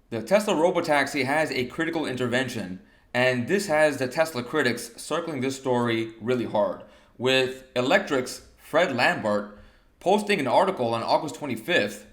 The Tesla Robotaxi has a critical intervention, and this has the Tesla critics circling this story really hard, with Electrek's Fred Lambert posting an article on August 25th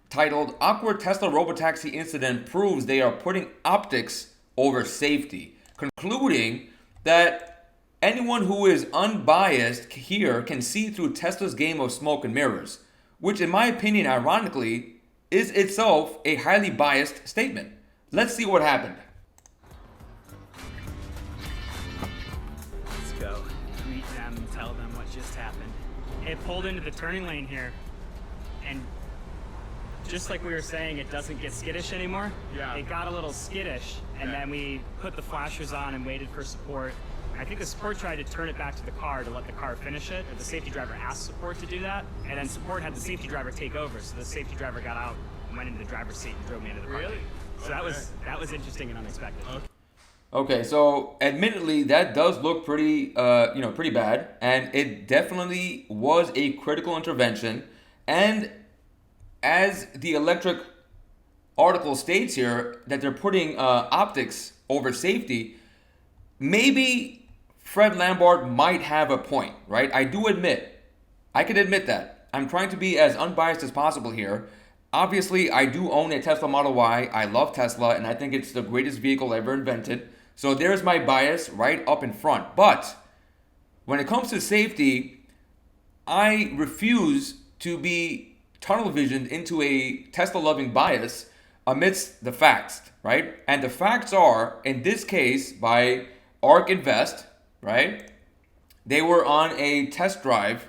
titled Awkward Tesla Robotaxi Incident Proves They Are Putting Optics Over Safety, concluding that anyone who is unbiased here can see through Tesla's game of smoke and mirrors, which in my opinion, ironically, is itself a highly biased statement. Let's see what happened. Let's go. Meet them and tell them what just happened. It pulled into the turning lane here, and just like we were saying, it doesn't get skittish anymore. Yeah. It got a little skittish, and then we put the flashers on and waited for support. I think the support tried to turn it back to the car to let the car finish it, or the safety driver asked support to do that, and then support had the safety driver take over, so the safety driver got out and went into the driver's seat and drove me into the parking. Really? So that was interesting and unexpected. Okay, so admittedly, that does look pretty, pretty bad, and it definitely was a critical intervention. And as the Electrek article states here, that they're putting optics over safety. Maybe Fred Lambert might have a point, right? I can admit that. I'm trying to be as unbiased as possible here. Obviously, I do own a Tesla Model Y. I love Tesla, and I think it's the greatest vehicle ever invented. So there's my bias right up in front. But when it comes to safety, I refuse to be tunnel visioned into a Tesla-loving bias amidst the facts, right? And the facts are, in this case, by ARK Invest, right? They were on a test drive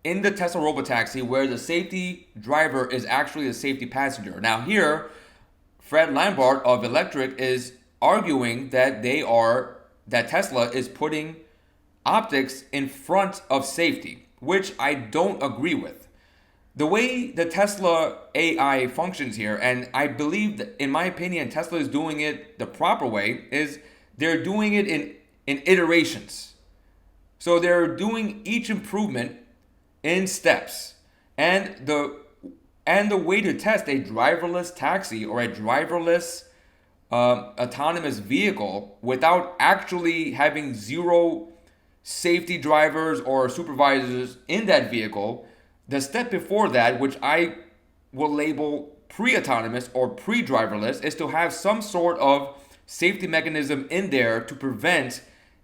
in the Tesla Robotaxi where the safety driver is actually the safety passenger. Now here, Fred Lambert of Electrek is arguing that Tesla is putting optics in front of safety, which I don't agree with. The way the Tesla AI functions here, and I believe that, in my opinion, Tesla is doing it the proper way, is they're doing it in iterations. So they're doing each improvement in steps. And the way to test a driverless taxi or a driverless autonomous vehicle without actually having zero safety drivers or supervisors in that vehicle, the step before that, which I will label pre-autonomous or pre-driverless, is to have some sort of safety mechanism in there to prevent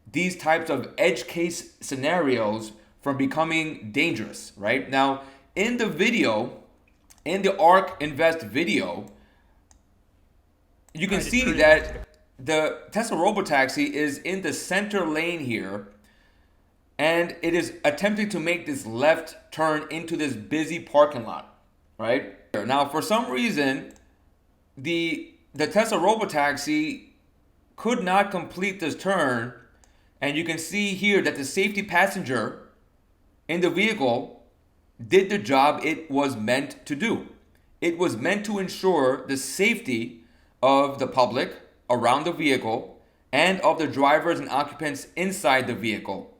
these types of edge case scenarios from becoming dangerous, right? Now, in the ARK Invest video, you can see that the Tesla Robotaxi is in the center lane here, and it is attempting to make this left turn into this busy parking lot, right? Now, for some reason, the Tesla Robotaxi could not complete this turn, and you can see here that the safety passenger in the vehicle did the job it was meant to do. It was meant to ensure the safety of the public around the vehicle and of the drivers and occupants inside the vehicle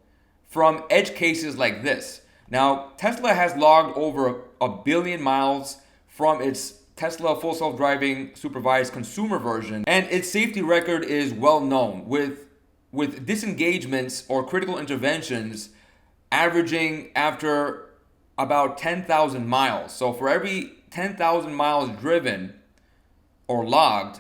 from edge cases like this. Now, Tesla has logged over a billion miles from its Tesla full self-driving supervised consumer version, and its safety record is well known, with disengagements or critical interventions averaging after about 10,000 miles. So for every 10,000 miles driven or logged,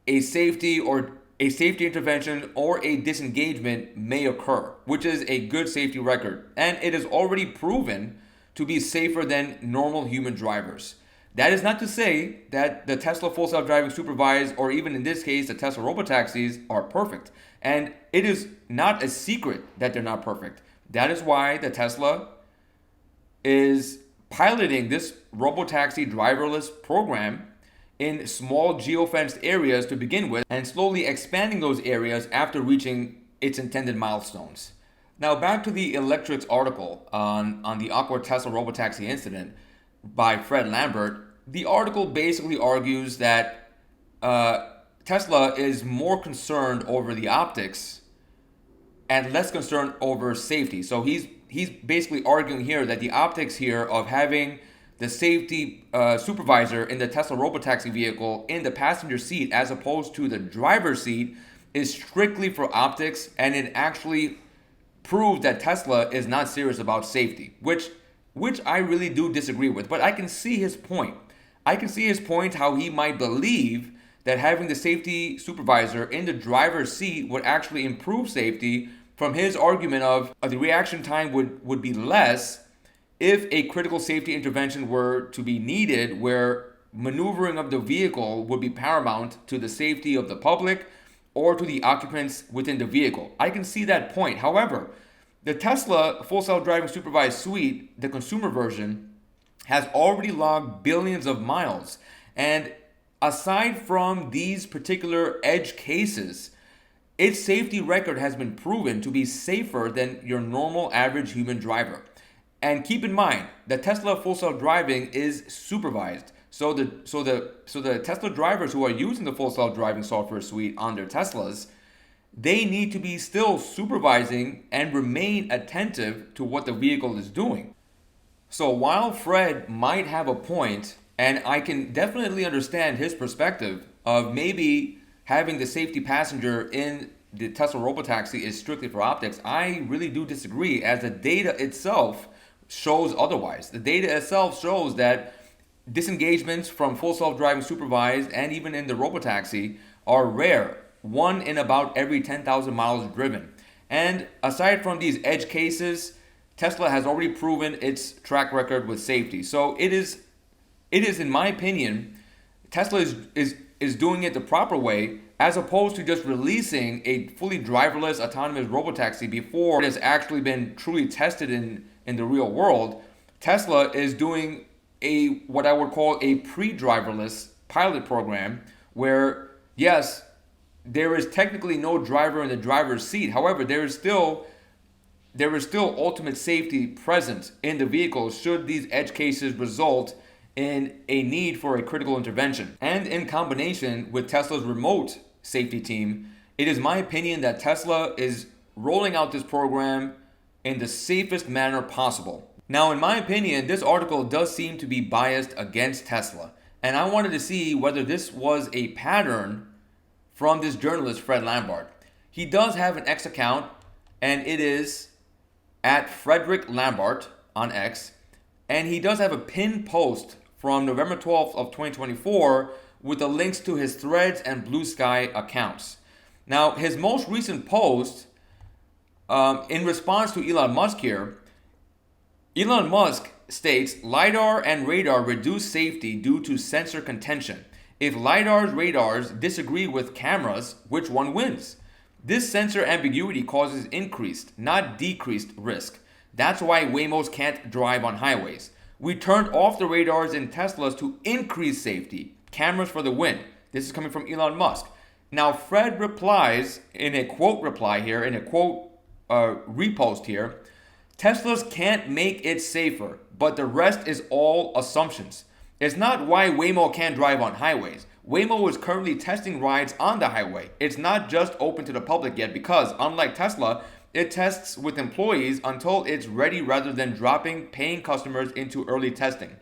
a safety intervention or a disengagement may occur, which is a good safety record. And it is already proven to be safer than normal human drivers. That is not to say that the Tesla full self-driving supervised, or even in this case, the Tesla Robotaxis are perfect. And it is not a secret that they're not perfect. That is why the Tesla is piloting this Robotaxi driverless program in small geofenced areas to begin with, and slowly expanding those areas after reaching its intended milestones. Now back to the Electrek's article on the awkward Tesla Robotaxi incident by Fred Lambert. The article basically argues that Tesla is more concerned over the optics and less concerned over safety. So he's basically arguing here that the optics here of having the safety supervisor in the Tesla Robotaxi vehicle in the passenger seat as opposed to the driver's seat is strictly for optics, and it actually proved that Tesla is not serious about safety, which I really do disagree with. But I can see his point. I can see his point how he might believe that having the safety supervisor in the driver's seat would actually improve safety from his argument of the reaction time would be less if a critical safety intervention were to be needed, where maneuvering of the vehicle would be paramount to the safety of the public or to the occupants within the vehicle. I can see that point. However, the Tesla Full Self-Driving Supervised Suite, the consumer version, has already logged billions of miles. And aside from these particular edge cases, its safety record has been proven to be safer than your normal average human driver. And keep in mind, the Tesla Full Self-Driving is supervised. So the Tesla drivers who are using the Full Self-Driving software suite on their Teslas, they need to be still supervising and remain attentive to what the vehicle is doing. So while Fred might have a point, and I can definitely understand his perspective of maybe having the safety passenger in the Tesla Robotaxi is strictly for optics, I really do disagree, as the data itself shows otherwise. The data itself shows that disengagements from full self-driving supervised and even in the Robotaxi are rare, 1 in about every 10,000 miles driven. And aside from these edge cases, Tesla has already proven its track record with safety. So it is in my opinion, Tesla is doing it the proper way, as opposed to just releasing a fully driverless autonomous robotaxi before it has actually been truly tested in the real world. Tesla is doing what I would call a pre-driverless pilot program where, yes, there is technically no driver in the driver's seat. However, there is still ultimate safety present in the vehicle should these edge cases result in a need for a critical intervention. And in combination with Tesla's remote safety team, it is my opinion that Tesla is rolling out this program in the safest manner possible. Now, in my opinion, this article does seem to be biased against Tesla, and I wanted to see whether this was a pattern from this journalist, Fred Lambert. He does have an X account, and it is at Frederick Lambert on X, and he does have a pinned post from November 12th of 2024 with the links to his Threads and Blue Sky accounts. Now, his most recent post, in response to Elon Musk here, Elon Musk states, LiDAR and radar reduce safety due to sensor contention. If LiDAR's radars disagree with cameras, which one wins? This sensor ambiguity causes increased, not decreased risk. That's why Waymos can't drive on highways. We turned off the radars in Teslas to increase safety. Cameras for the win. This is coming from Elon Musk. Now, Fred replies in a quote reply here, in a quote repost here, Teslas can't make it safer, but the rest is all assumptions. It's not why Waymo can't drive on highways. Waymo is currently testing rides on the highway. It's not just open to the public yet because, unlike Tesla, it tests with employees until it's ready rather than dropping paying customers into early testing.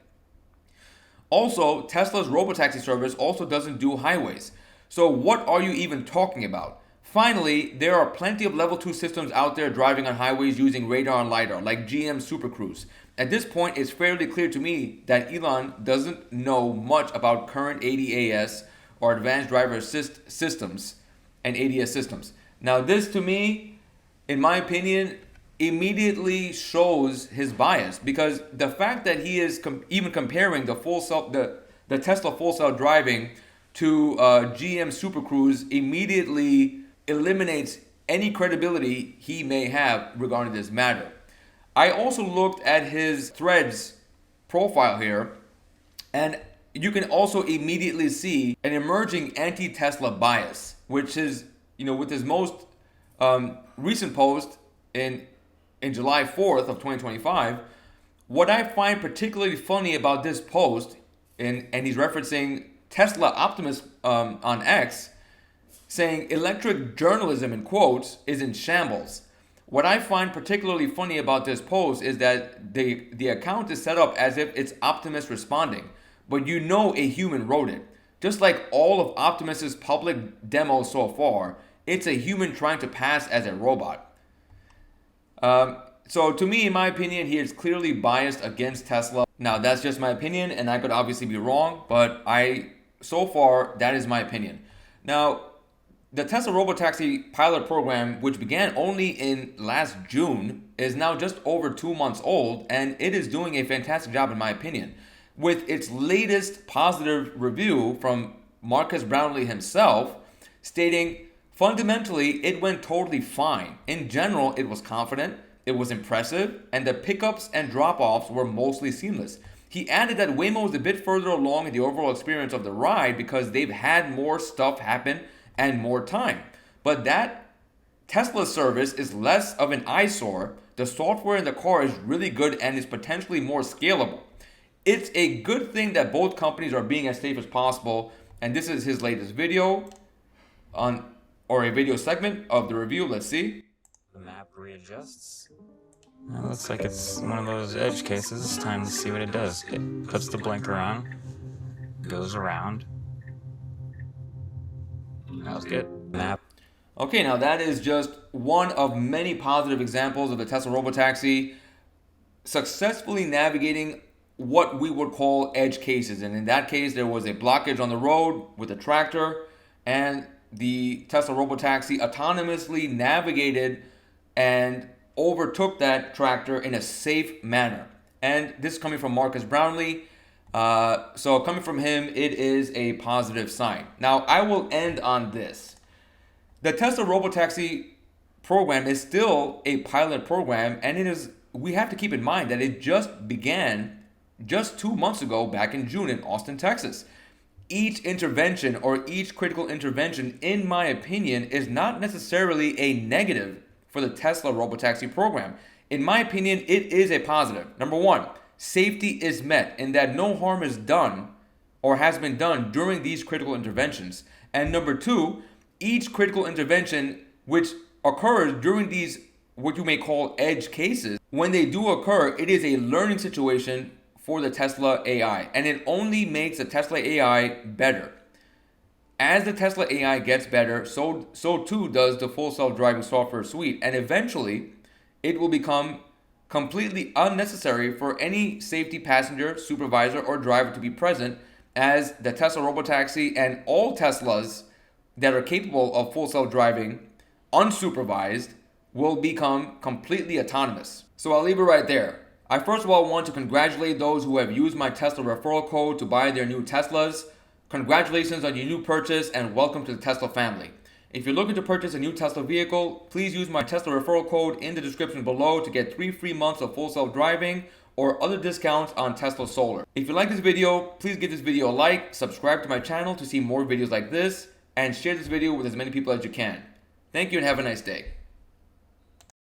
Also, Tesla's Robotaxi service also doesn't do highways. So what are you even talking about? Finally, there are plenty of level 2 systems out there driving on highways using radar and LiDAR, like GM Super Cruise. At this point, it's fairly clear to me that Elon doesn't know much about current ADAS or advanced driver assist systems and ADS systems. Now, this to me, in my opinion, immediately shows his bias, because the fact that he is even comparing the Tesla full self driving to GM Super Cruise immediately eliminates any credibility he may have regarding this matter. I also looked at his Threads profile here, and you can also immediately see an emerging anti-Tesla bias, which is, with his most recent post in July 4th of 2025. What I find particularly funny about this post, and he's referencing Tesla Optimus on X, saying electric journalism, in quotes, is in shambles. What I find particularly funny about this post is that the account is set up as if it's Optimus responding, but you know a human wrote it. Just like all of Optimus's public demos so far, it's a human trying to pass as a robot. So to me, in my opinion, he is clearly biased against Tesla. Now, that's just my opinion, and I could obviously be wrong, but so far, that is my opinion. Now, the Tesla Robotaxi pilot program, which began only in last June, is now just over 2 months old, and it is doing a fantastic job in my opinion. With its latest positive review from Marcus Brownlee himself, stating, fundamentally, it went totally fine. In general, it was confident, it was impressive, and the pickups and drop-offs were mostly seamless. He added that Waymo is a bit further along in the overall experience of the ride because they've had more stuff happen and more time. But that Tesla service is less of an eyesore. The software in the car is really good and is potentially more scalable. It's a good thing that both companies are being as safe as possible. And this is his latest video or a video segment of the review. Let's see. The map readjusts. It looks like it's one of those edge cases. It's time to see what it does. It puts the blinker on, goes around. That was good. Map. Okay, now that is just one of many positive examples of the Tesla Robotaxi successfully navigating what we would call edge cases. And in that case, there was a blockage on the road with a tractor, and the Tesla Robotaxi autonomously navigated and overtook that tractor in a safe manner. And this is coming from Marcus Brownlee. So coming from him, it is a positive sign. Now, I will end on this. The Tesla Robotaxi program is still a pilot program, and we have to keep in mind that it just began just 2 months ago back in June in Austin, Texas. Each intervention or each critical intervention, in my opinion, is not necessarily a negative for the Tesla Robotaxi program. In my opinion, it is a positive. Number one, safety is met in that no harm is done or has been done during these critical interventions. And number two, each critical intervention which occurs during these what you may call edge cases, when they do occur, it is a learning situation for the Tesla AI, and it only makes the Tesla AI better. As the Tesla AI gets better, so too does the full self-driving software suite, and eventually it will become completely unnecessary for any safety passenger, supervisor, or driver to be present, as the Tesla Robotaxi and all Teslas that are capable of full self-driving, unsupervised, will become completely autonomous. So I'll leave it right there. I first of all want to congratulate those who have used my Tesla referral code to buy their new Teslas. Congratulations on your new purchase and welcome to the Tesla family. If you're looking to purchase a new Tesla vehicle, please use my Tesla referral code in the description below to get 3 free months of full self-driving or other discounts on Tesla Solar. If you like this video, please give this video a like, subscribe to my channel to see more videos like this, and share this video with as many people as you can. Thank you and have a nice day.